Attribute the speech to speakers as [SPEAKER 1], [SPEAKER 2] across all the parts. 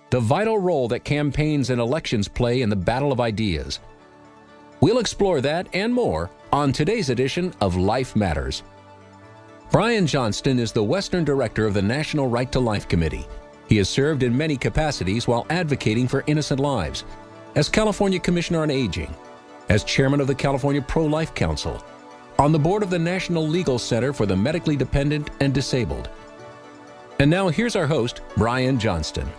[SPEAKER 1] the vital role that campaigns and elections play in the battle of ideas. We'll explore that and more on today's edition of Life Matters. Brian Johnston is the Western Director of the National Right to Life Committee. He has served in many capacities while advocating for innocent lives, as California Commissioner on Aging, as Chairman of the California Pro-Life Council, on the board of the National Legal Center for the Medically Dependent and Disabled. And now here's our host, Brian Johnston.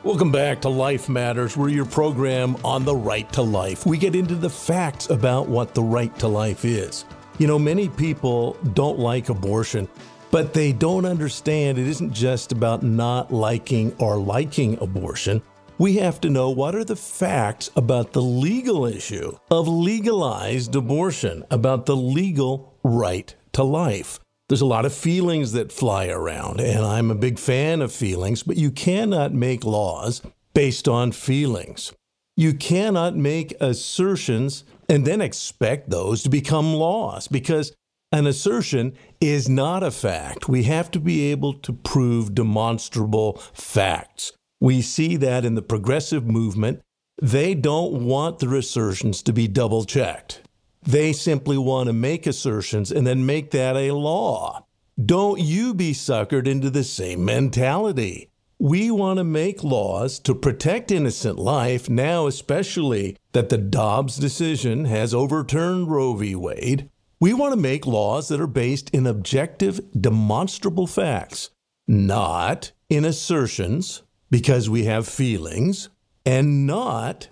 [SPEAKER 2] Welcome back to Life Matters. We're your program on the right to life. We get into the facts about what the right to life is. You know, many people don't like abortion, but they don't understand it isn't just about not liking or liking abortion. We have to know what are the facts about the legal issue of legalized abortion, about the legal right to life. There's a lot of feelings that fly around, and I'm a big fan of feelings, but you cannot make laws based on feelings. You cannot make assertions and then expect those to become laws, because an assertion is not a fact. We have to be able to prove demonstrable facts. We see that in the progressive movement. They don't want their assertions to be double-checked. They simply want to make assertions and then make that a law. Don't you be suckered into the same mentality. We want to make laws to protect innocent life, now especially that the Dobbs decision has overturned Roe v. Wade. We want to make laws that are based in objective, demonstrable facts, not in assertions, because we have feelings, and not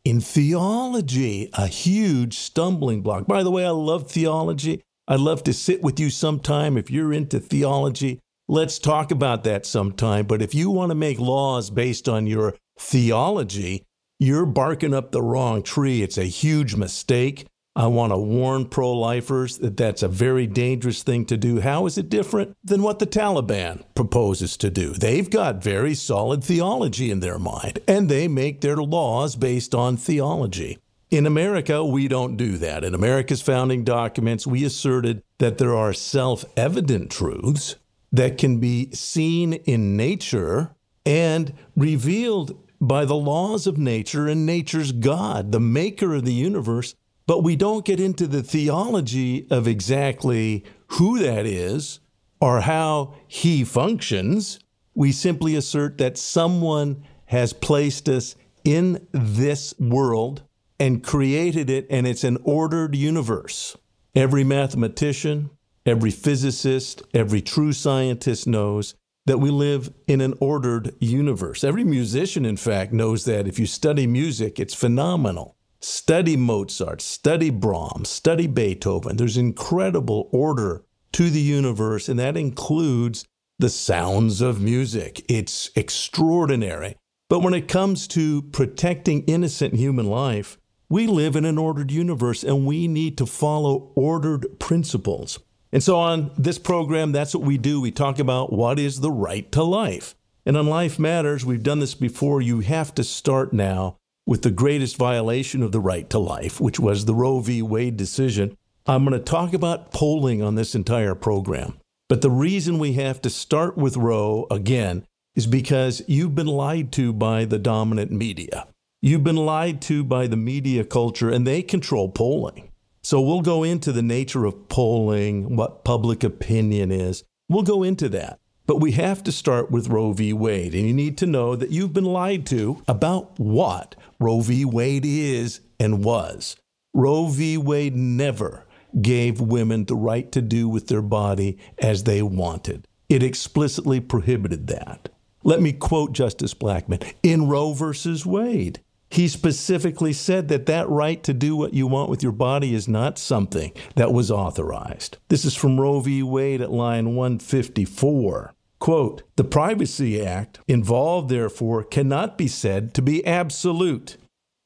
[SPEAKER 2] in theology, a huge stumbling block. By the way, I love theology. I'd love to sit with you sometime. If you're into theology, let's talk about that sometime. But if you want to make laws based on your theology, you're barking up the wrong tree. It's a huge mistake. I want to warn pro-lifers that that's a very dangerous thing to do. How is it different than what the Taliban proposes to do? They've got very solid theology in their mind, and they make their laws based on theology. In America, we don't do that. In America's founding documents, we asserted that there are self-evident truths that can be seen in nature and revealed by the laws of nature and nature's God, the maker of the universe. But we don't get into the theology of exactly who that is or how he functions. We simply assert that someone has placed us in this world and created it, and it's an ordered universe. Every mathematician, every physicist, every true scientist knows that we live in an ordered universe. Every musician, in fact, knows that. If you study music, it's phenomenal. Study Mozart, study Brahms, study Beethoven. There's incredible order to the universe, and that includes the sounds of music. It's extraordinary. But when it comes to protecting innocent human life, we live in an ordered universe, and we need to follow ordered principles. And so on this program, that's what we do. We talk about what is the right to life. And on Life Matters, we've done this before. You have to start now with the greatest violation of the right to life, which was the Roe v. Wade decision. I'm going to talk about polling on this entire program. But the reason we have to start with Roe, again, is because you've been lied to by the dominant media. You've been lied to by the media culture, and they control polling. So we'll go into the nature of polling, what public opinion is. We'll go into that. But we have to start with Roe v. Wade, and you need to know that you've been lied to about what Roe v. Wade is and was. Roe v. Wade never gave women the right to do with their body as they wanted. It explicitly prohibited that. Let me quote Justice Blackmun. In Roe versus Wade, he specifically said that that right to do what you want with your body is not something that was authorized. This is from Roe v. Wade at line 154. Quote, the Privacy Act involved, therefore, cannot be said to be absolute.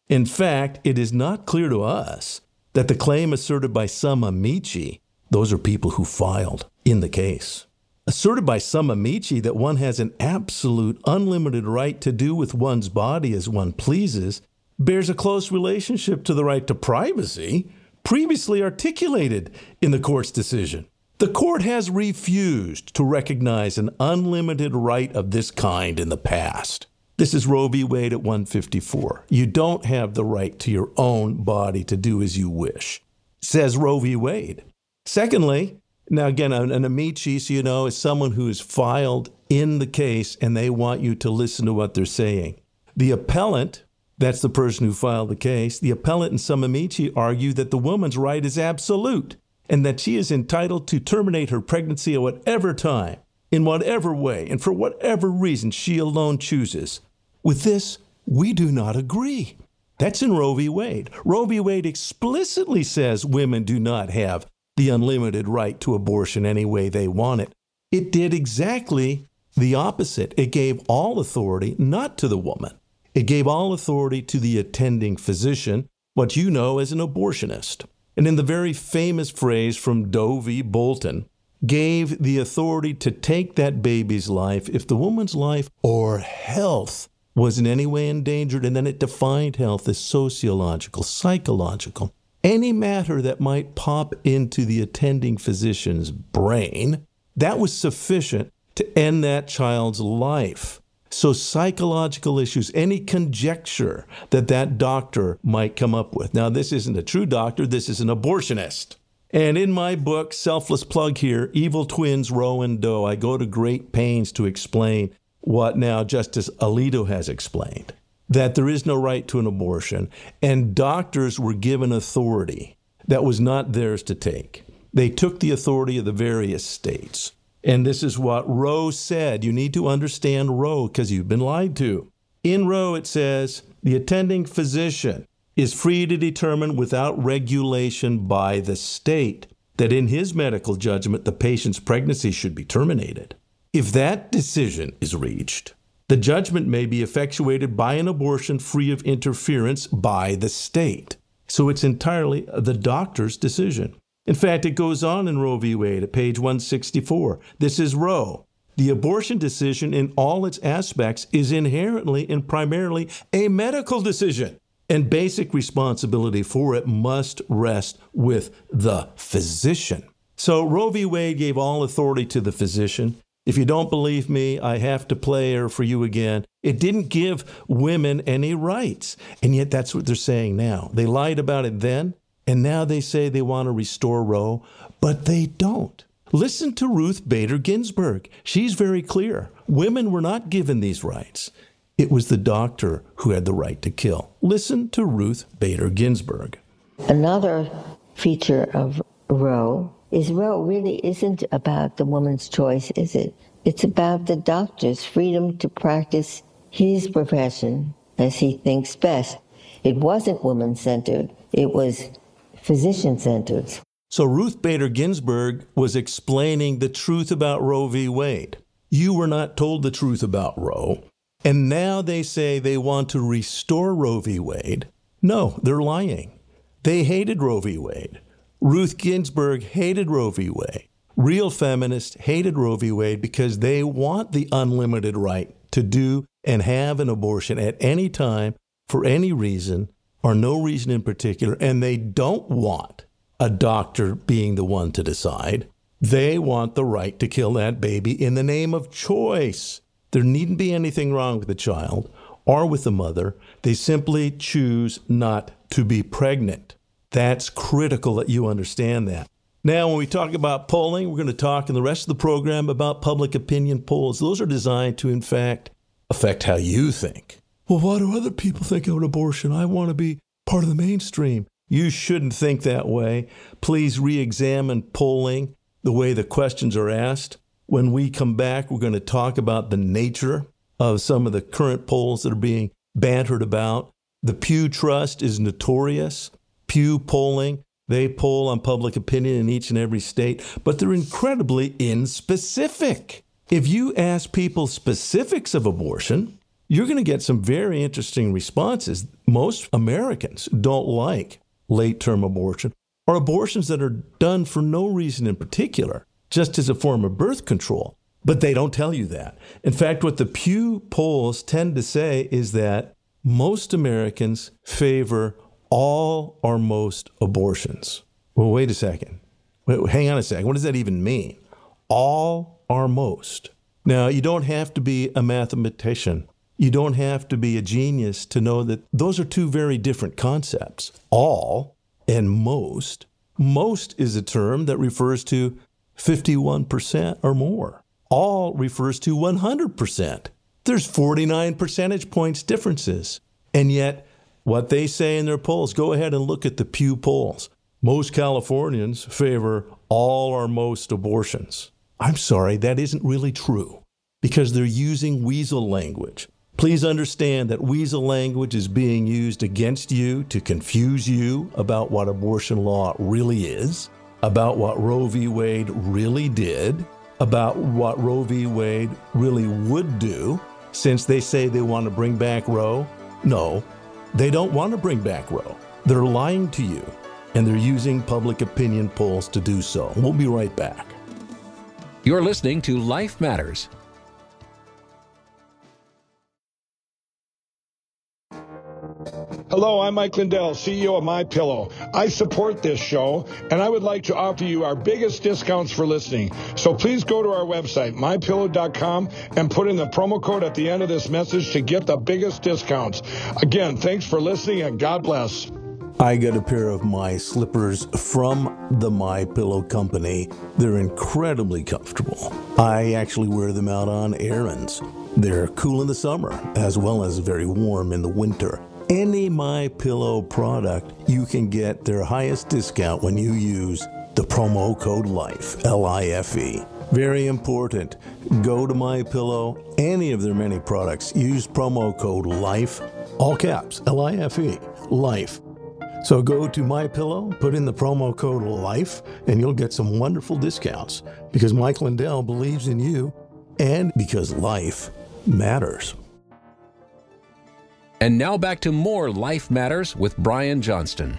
[SPEAKER 2] In fact, it is not clear to us that the claim asserted by some amici, those are people who filed in the case, asserted by some amici that one has an absolute, unlimited right to do with one's body as one pleases, bears a close relationship to the right to privacy previously articulated in the court's decision. The court has refused to recognize an unlimited right of this kind in the past. This is Roe v. Wade at 154. You don't have the right to your own body to do as you wish, says Roe v. Wade. Secondly, now again, an amici, so you know, is someone who is filed in the case and they want you to listen to what they're saying. The appellant, that's the person who filed the case, the appellant and some amici argue that the woman's right is absolute and that she is entitled to terminate her pregnancy at whatever time, in whatever way, and for whatever reason she alone chooses. With this, we do not agree. That's in Roe v. Wade. Roe v. Wade explicitly says women do not have the unlimited right to abortion any way they want it. It did exactly the opposite. It gave all authority not to the woman. It gave all authority to the attending physician, what you know as an abortionist. And in the very famous phrase from Doe v. Bolton, gave the authority to take that baby's life if the woman's life or health was in any way endangered, and then it defined health as sociological, psychological, any matter that might pop into the attending physician's brain, that was sufficient to end that child's life. So psychological issues, any conjecture that doctor might come up with. Now, this isn't a true doctor, this is an abortionist. And in my book, selfless plug here, Evil Twins, Roe and Doe, I go to great pains to explain what now Justice Alito has explained, that there is no right to an abortion, and doctors were given authority that was not theirs to take. They took the authority of the various states. And this is what Roe said. You need to understand Roe because you've been lied to. In Roe, it says, the attending physician is free to determine without regulation by the state that in his medical judgment, the patient's pregnancy should be terminated. If that decision is reached, the judgment may be effectuated by an abortion free of interference by the state. So it's entirely the doctor's decision. In fact, it goes on in Roe v. Wade at page 164. This is Roe. The abortion decision in all its aspects is inherently and primarily a medical decision, and basic responsibility for it must rest with the physician. So Roe v. Wade gave all authority to the physician. If you don't believe me, I have to play her for you again. It didn't give women any rights, and yet that's what they're saying now. They lied about it then. And now they say they want to restore Roe, but they don't. Listen to Ruth Bader Ginsburg. She's very clear. Women were not given these rights. It was the doctor who had the right to kill. Listen to Ruth Bader Ginsburg.
[SPEAKER 3] Another feature of Roe is Roe really isn't about the woman's choice, is it? It's about the doctor's freedom to practice his profession as he thinks best. It wasn't woman-centered. It was physician-centered.
[SPEAKER 2] So Ruth Bader Ginsburg was explaining the truth about Roe v. Wade. You were not told the truth about Roe, and now they say they want to restore Roe v. Wade. No, they're lying. They hated Roe v. Wade. Ruth Ginsburg hated Roe v. Wade. Real feminists hated Roe v. Wade because they want the unlimited right to do and have an abortion at any time, for any reason, or no reason in particular, and they don't want a doctor being the one to decide. They want the right to kill that baby in the name of choice. There needn't be anything wrong with the child or with the mother. They simply choose not to be pregnant. That's critical that you understand that. Now, when we talk about polling, we're going to talk in the rest of the program about public opinion polls. Those are designed to, in fact, affect how you think. Well, why do other people think of abortion? I want to be part of the mainstream. You shouldn't think that way. Please re-examine polling, the way the questions are asked. When we come back, we're going to talk about the nature of some of the current polls that are being bantered about. The Pew Trust is notorious. Pew polling, they poll on public opinion in each and every state, but they're incredibly inspecific. If you ask people specifics of abortion, you're going to get some very interesting responses. Most Americans don't like late-term abortion or abortions that are done for no reason in particular, just as a form of birth control. But they don't tell you that. In fact, what the Pew polls tend to say is that most Americans favor all or most abortions. Well, wait a second. Wait, hang on a second. What does that even mean? All or most. Now, you don't have to be a mathematician. You don't have to be a genius to know that those are two very different concepts. All and most. Most is a term that refers to 51% or more. All refers to 100%. There's 49 percentage points differences. And yet, what they say in their polls, go ahead and look at the Pew polls. Most Californians favor all or most abortions. I'm sorry, that isn't really true because they're using weasel language. Please understand that weasel language is being used against you to confuse you about what abortion law really is, about what Roe v. Wade really did, about what Roe v. Wade really would do, since they say they want to bring back Roe. No, they don't want to bring back Roe. They're lying to you, and they're using public opinion polls to do so. We'll be right back.
[SPEAKER 1] You're listening to Life Matters.
[SPEAKER 4] Hello, I'm Mike Lindell, CEO of MyPillow. I support this show, and I would like to offer you our biggest discounts for listening. So please go to our website, mypillow.com, and put in the promo code at the end of this message to get the biggest discounts. Again, thanks for listening, and God bless.
[SPEAKER 2] I got a pair of my slippers from the MyPillow company. They're incredibly comfortable. I actually wear them out on errands. They're cool in the summer, as well as very warm in the winter. Any MyPillow product, you can get their highest discount when you use the promo code LIFE, L-I-F-E. Very important. Go to MyPillow, any of their many products, use promo code LIFE, all caps, L-I-F-E, LIFE. So go to MyPillow, put in the promo code LIFE, and you'll get some wonderful discounts because Mike Lindell believes in you and because life matters.
[SPEAKER 1] And now back to more Life Matters with Brian Johnston.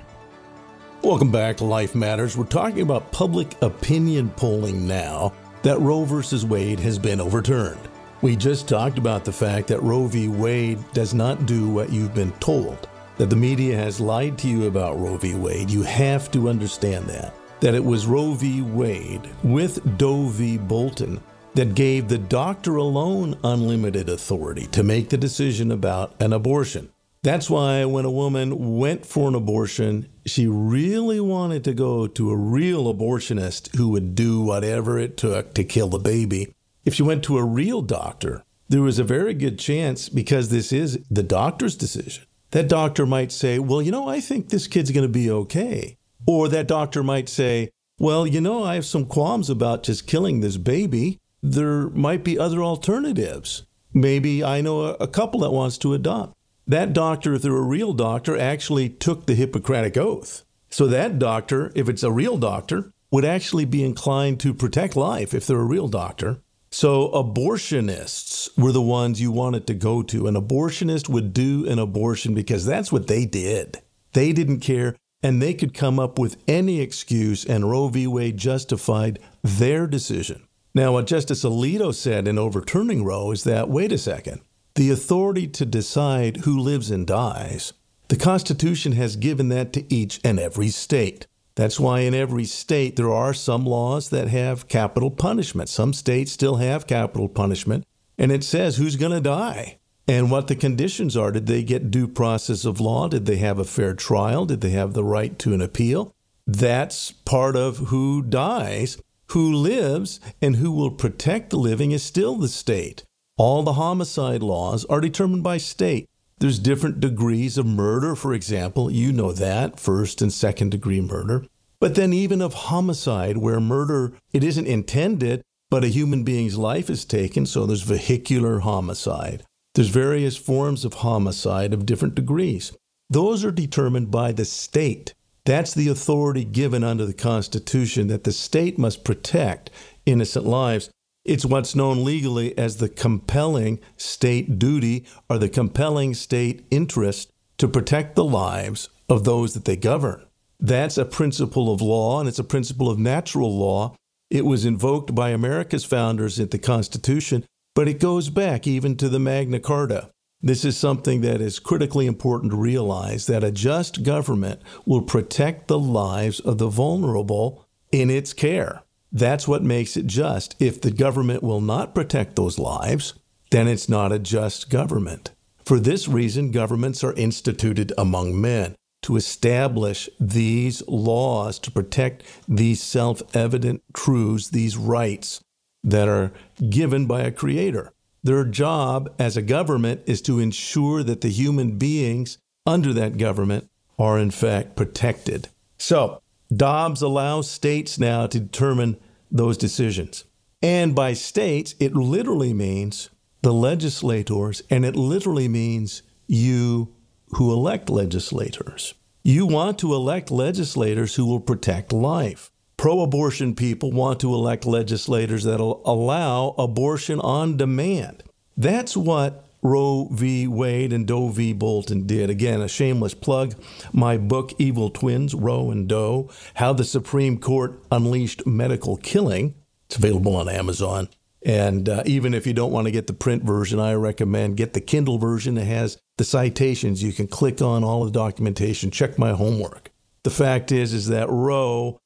[SPEAKER 2] Welcome back to Life Matters. We're talking about public opinion polling now that Roe v. Wade has been overturned. We just talked about the fact that Roe v. Wade does not do what you've been told, that the media has lied to you about Roe v. Wade. You have to understand that it was Roe v. Wade with Doe v. Bolton that gave the doctor alone unlimited authority to make the decision about an abortion. That's why when a woman went for an abortion, she really wanted to go to a real abortionist who would do whatever it took to kill the baby. If she went to a real doctor, there was a very good chance, because this is the doctor's decision, that doctor might say, well, I think this kid's going to be okay. Or that doctor might say, well, I have some qualms about just killing this baby. There might be other alternatives. Maybe I know a couple that wants to adopt. That doctor, if they're a real doctor, actually took the Hippocratic Oath. So that doctor, if it's a real doctor, would actually be inclined to protect life if they're a real doctor. So abortionists were the ones you wanted to go to. An abortionist would do an abortion because that's what they did. They didn't care, and they could come up with any excuse, and Roe v. Wade justified their decision. Now, what Justice Alito said in overturning Roe is that, wait a second, the authority to decide who lives and dies, the Constitution has given that to each and every state. That's why in every state there are some laws that have capital punishment. Some states still have capital punishment, and it says who's going to die and what the conditions are. Did they get due process of law? Did they have a fair trial? Did they have the right to an appeal? That's part of who dies. Who lives and who will protect the living is still the state. All the homicide laws are determined by state. There's different degrees of murder, for example. You know that, first and second degree murder. But then even of homicide, where murder, it isn't intended, but a human being's life is taken, so there's vehicular homicide. There's various forms of homicide of different degrees. Those are determined by the state. That's the authority given under the Constitution, that the state must protect innocent lives. It's what's known legally as the compelling state duty or the compelling state interest to protect the lives of those that they govern. That's a principle of law, and it's a principle of natural law. It was invoked by America's founders at the Constitution, but it goes back even to the Magna Carta. This is something that is critically important to realize, that a just government will protect the lives of the vulnerable in its care. That's what makes it just. If the government will not protect those lives, then it's not a just government. For this reason, governments are instituted among men to establish these laws to protect these self-evident truths, these rights that are given by a creator. Their job as a government is to ensure that the human beings under that government are in fact protected. So, Dobbs allows states now to determine those decisions. And by states, it literally means the legislators, and it literally means you who elect legislators. You want to elect legislators who will protect life. Pro-abortion people want to elect legislators that will allow abortion on demand. That's what Roe v. Wade and Doe v. Bolton did. Again, a shameless plug. My book, Evil Twins, Roe and Doe, How the Supreme Court Unleashed Medical Killing. It's available on Amazon. And even if you don't want to get the print version, I recommend get the Kindle version. It has the citations. You can click on all the documentation, check my homework. The fact is that Roe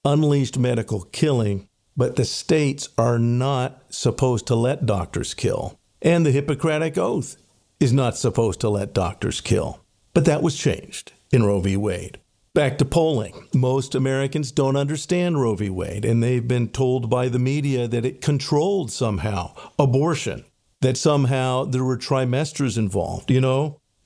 [SPEAKER 2] unleashed medical killing, but the states are not supposed to let doctors kill. And the Hippocratic Oath is not supposed to let doctors kill. But that was changed in Roe v. Wade. Back to polling. Most Americans don't understand Roe v. Wade, and they've been told by the media that it controlled somehow abortion, that somehow there were trimesters involved,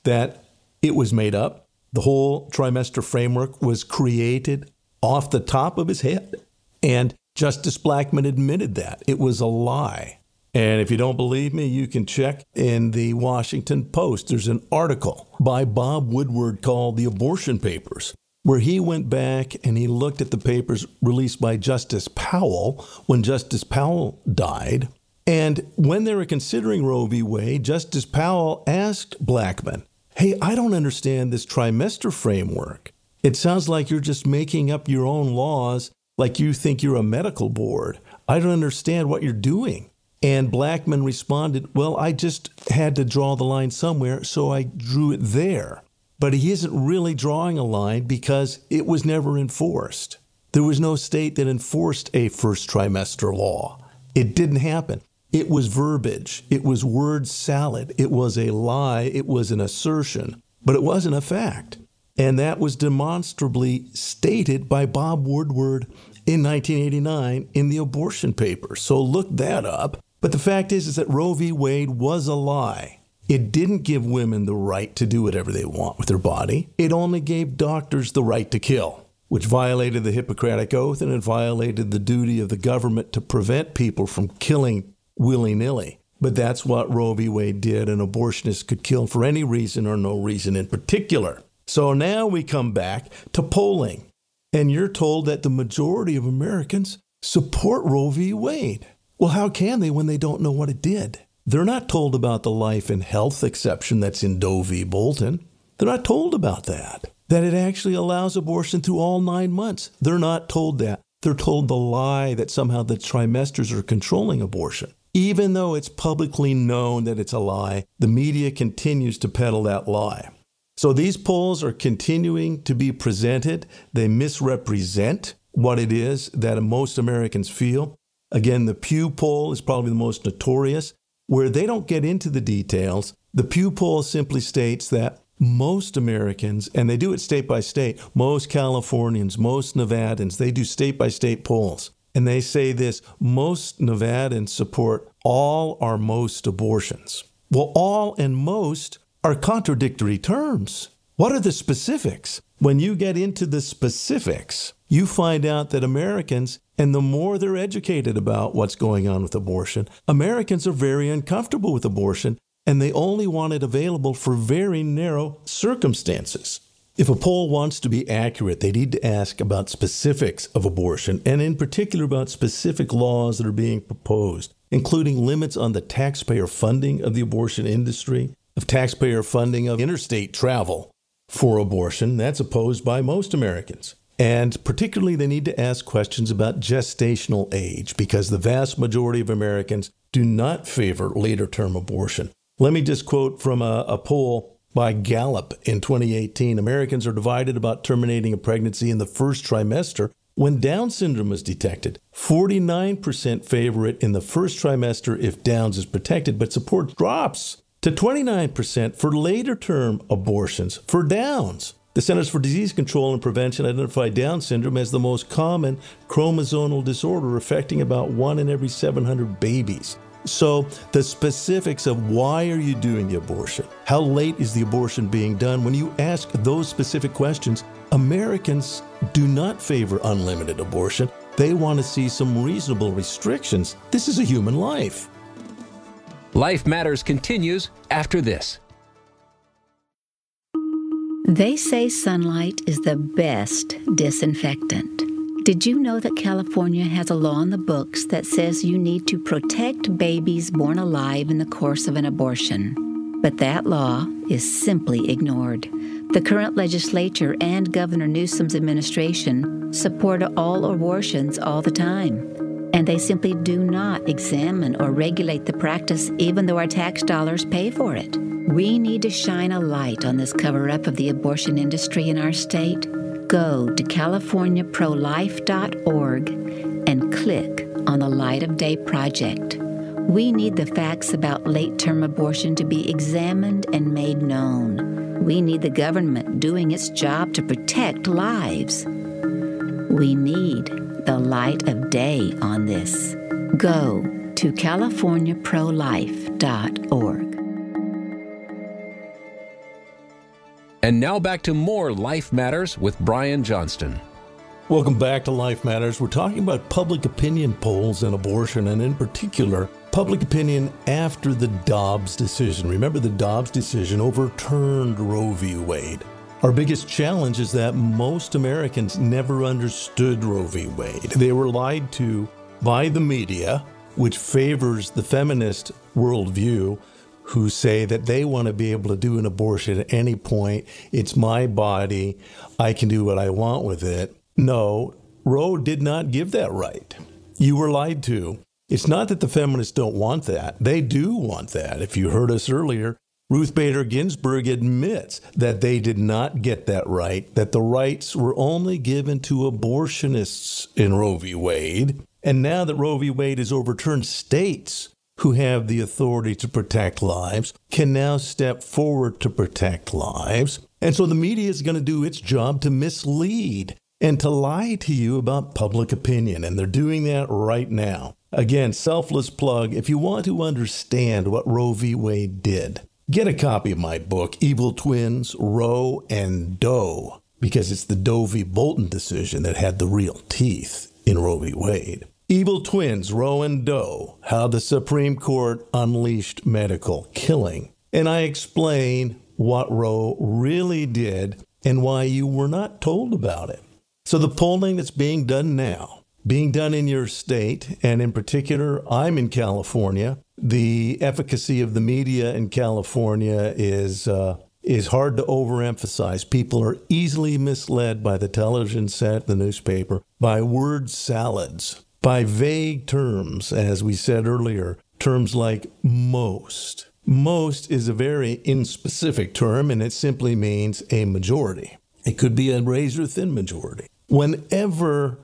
[SPEAKER 2] that it was made up. The whole trimester framework was created off the top of his head. And Justice Blackmun admitted that. It was a lie. And if you don't believe me, you can check in the Washington Post. There's an article by Bob Woodward called The Abortion Papers, where he went back and he looked at the papers released by Justice Powell when Justice Powell died. And when they were considering Roe v. Wade, Justice Powell asked Blackmun, hey, I don't understand this trimester framework. It sounds like you're just making up your own laws like you think you're a medical board. I don't understand what you're doing. And Blackmun responded, well, I just had to draw the line somewhere, so I drew it there. But he isn't really drawing a line because it was never enforced. There was no state that enforced a first trimester law. It didn't happen. It was verbiage. It was word salad. It was a lie. It was an assertion. But it wasn't a fact. And that was demonstrably stated by Bob Woodward in 1989 in the abortion papers. So look that up. But the fact is that Roe v. Wade was a lie. It didn't give women the right to do whatever they want with their body. It only gave doctors the right to kill, which violated the Hippocratic Oath, and it violated the duty of the government to prevent people from killing willy-nilly. But that's what Roe v. Wade did. An abortionist could kill for any reason or no reason in particular. So now we come back to polling, and you're told that the majority of Americans support Roe v. Wade. Well, how can they when they don't know what it did? They're not told about the life and health exception that's in Doe v. Bolton. They're not told about that it actually allows abortion through all 9 months. They're not told that. They're told the lie that somehow the trimesters are controlling abortion. Even though it's publicly known that it's a lie, the media continues to peddle that lie. So these polls are continuing to be presented. They misrepresent what it is that most Americans feel. Again, the Pew poll is probably the most notorious, where they don't get into the details. The Pew poll simply states that most Americans, and they do it state by state, most Californians, most Nevadans, they do state by state polls. And they say this, most Nevadans support all or most abortions. Well, all and most are contradictory terms. What are the specifics? When you get into the specifics, you find out that Americans, and the more they're educated about what's going on with abortion, Americans are very uncomfortable with abortion, and they only want it available for very narrow circumstances. If a poll wants to be accurate, they need to ask about specifics of abortion, and in particular about specific laws that are being proposed, including limits on the taxpayer funding of the abortion industry, of taxpayer funding of interstate travel for abortion. That's opposed by most Americans. And particularly, they need to ask questions about gestational age, because the vast majority of Americans do not favor later-term abortion. Let me just quote from a poll by Gallup in 2018. Americans are divided about terminating a pregnancy in the first trimester. When Down syndrome is detected, 49% favor it in the first trimester if Downs is protected, but support drops to 29% for later term abortions for Downs. The Centers for Disease Control and Prevention identified Down syndrome as the most common chromosomal disorder affecting about 1 in every 700 babies. So the specifics of why are you doing the abortion? How late is the abortion being done? When you ask those specific questions, Americans do not favor unlimited abortion. They want to see some reasonable restrictions. This is a human life.
[SPEAKER 1] Life Matters continues after this.
[SPEAKER 5] They say sunlight is the best disinfectant. Did you know that California has a law in the books that says you need to protect babies born alive in the course of an abortion? But that law is simply ignored. The current legislature and Governor Newsom's administration support all abortions all the time, and they simply do not examine or regulate the practice even though our tax dollars pay for it. We need to shine a light on this cover-up of the abortion industry in our state. Go to californiaprolife.org and click on the Light of Day Project. We need the facts about late-term abortion to be examined and made known. We need the government doing its job to protect lives. We need the light of day on this. Go to californiaprolife.org.
[SPEAKER 1] And now back to more Life Matters with Brian Johnston.
[SPEAKER 2] Welcome back to Life Matters. We're talking about public opinion polls and abortion, and in particular, public opinion after the Dobbs decision. Remember, the Dobbs decision overturned Roe v. Wade. Our biggest challenge is that most Americans never understood Roe v. Wade. They were lied to by the media, which favors the feminist worldview, who say that they want to be able to do an abortion at any point. It's my body. I can do what I want with it. No, Roe did not give that right. You were lied to. It's not that the feminists don't want that. They do want that. If you heard us earlier, Ruth Bader Ginsburg admits that they did not get that right, that the rights were only given to abortionists in Roe v. Wade. And now that Roe v. Wade is overturned, states who have the authority to protect lives can now step forward to protect lives. And so the media is going to do its job to mislead and to lie to you about public opinion. And they're doing that right now. Again, selfless plug. If you want to understand what Roe v. Wade did, get a copy of my book, Evil Twins, Roe and Doe, because it's the Doe v. Bolton decision that had the real teeth in Roe v. Wade. Evil Twins, Roe and Doe, How the Supreme Court Unleashed Medical Killing. And I explain what Roe really did and why you were not told about it. So the polling that's being done now, being done in your state, and in particular, I'm in California. The efficacy of the media in California is hard to overemphasize. People are easily misled by the television set, the newspaper, by word salads, by vague terms, as we said earlier, terms like most. Most is a very inspecific term, and it simply means a majority. It could be a razor-thin majority. Whenever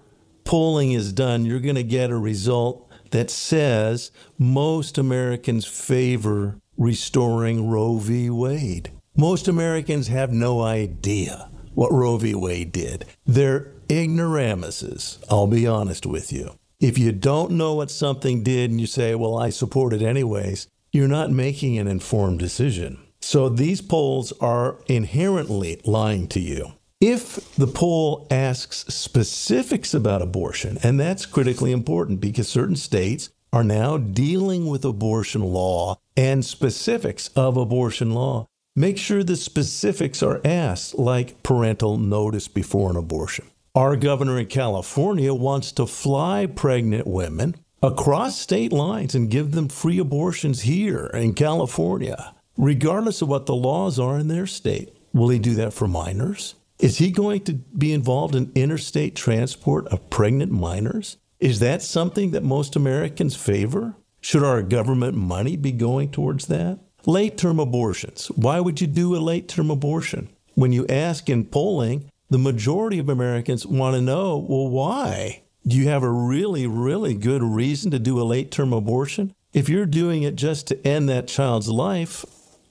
[SPEAKER 2] polling is done, you're going to get a result that says most Americans favor restoring Roe v. Wade. Most Americans have no idea what Roe v. Wade did. They're ignoramuses, I'll be honest with you. If you don't know what something did and you say, well, I support it anyways, you're not making an informed decision. So these polls are inherently lying to you. If the poll asks specifics about abortion, and that's critically important because certain states are now dealing with abortion law and specifics of abortion law, make sure the specifics are asked, like parental notice before an abortion. Our governor in California wants to fly pregnant women across state lines and give them free abortions here in California, regardless of what the laws are in their state. Will he do that for minors? Is he going to be involved in interstate transport of pregnant minors? Is that something that most Americans favor? Should our government money be going towards that? Late-term abortions. Why would you do a late-term abortion? When you ask in polling, the majority of Americans want to know, well, why? Do you have a really, really good reason to do a late-term abortion? If you're doing it just to end that child's life,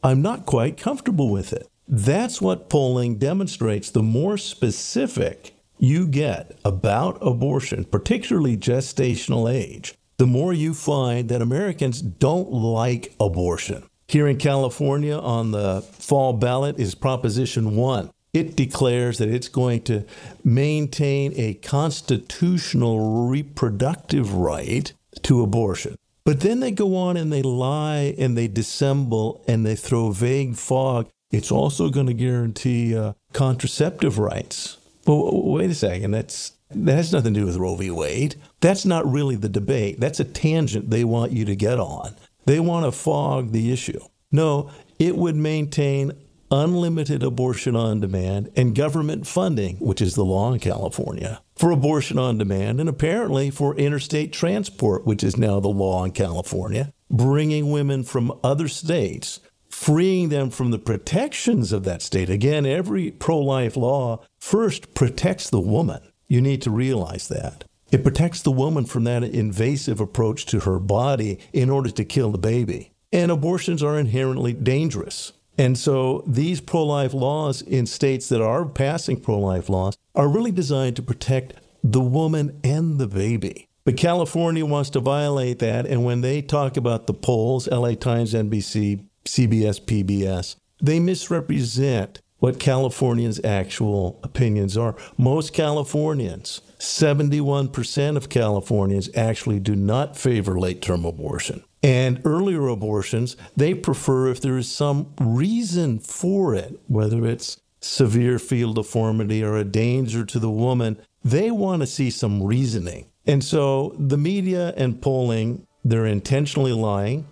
[SPEAKER 2] I'm not quite comfortable with it. That's what polling demonstrates. The more specific you get about abortion, particularly gestational age, the more you find that Americans don't like abortion. Here in California on the fall ballot is Proposition 1. It declares that it's going to maintain a constitutional reproductive right to abortion. But then they go on and they lie and they dissemble and they throw vague fog. It's also going to guarantee contraceptive rights. Well, wait a second. That has nothing to do with Roe v. Wade. That's not really the debate. That's a tangent they want you to get on. They want to fog the issue. No, it would maintain unlimited abortion on demand and government funding, which is the law in California, for abortion on demand, and apparently for interstate transport, which is now the law in California, bringing women from other states, freeing them from the protections of that state. Again, every pro-life law first protects the woman. You need to realize that. It protects the woman from that invasive approach to her body in order to kill the baby. And abortions are inherently dangerous. And so these pro-life laws in states that are passing pro-life laws are really designed to protect the woman and the baby. But California wants to violate that, and when they talk about the polls, LA Times, NBC, CBS, PBS, they misrepresent what Californians' actual opinions are. Most Californians, 71% of Californians actually do not favor late-term abortion. And earlier abortions, they prefer if there is some reason for it, whether it's severe fetal deformity or a danger to the woman, they want to see some reasoning. And so the media and polling, they're intentionally lying.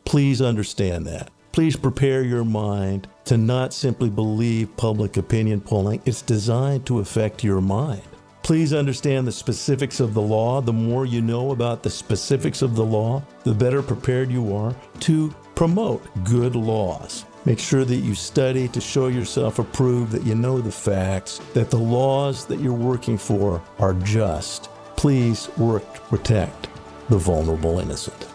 [SPEAKER 2] Please understand that. Please prepare your mind to not simply believe public opinion polling. It's designed to affect your mind. Please understand the specifics of the law. The more you know about the specifics of the law, the better prepared you are to promote good laws. Make sure that you study to show yourself approved, that you know the facts, that the laws that you're working for are just. Please work to protect the vulnerable innocent.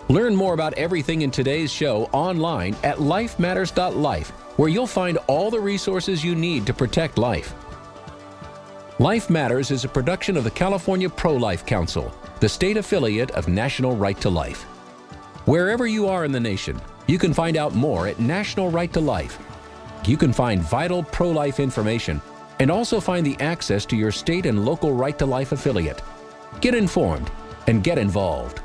[SPEAKER 1] Learn more about everything in today's show online at lifematters.life, where you'll find all the resources you need to protect life. Life Matters is a production of the California Pro-Life Council, the state affiliate of National Right to Life. Wherever you are in the nation, you can find out more at National Right to Life. You can find vital pro-life information and also find the access to your state and local Right to Life affiliate. Get informed and get involved.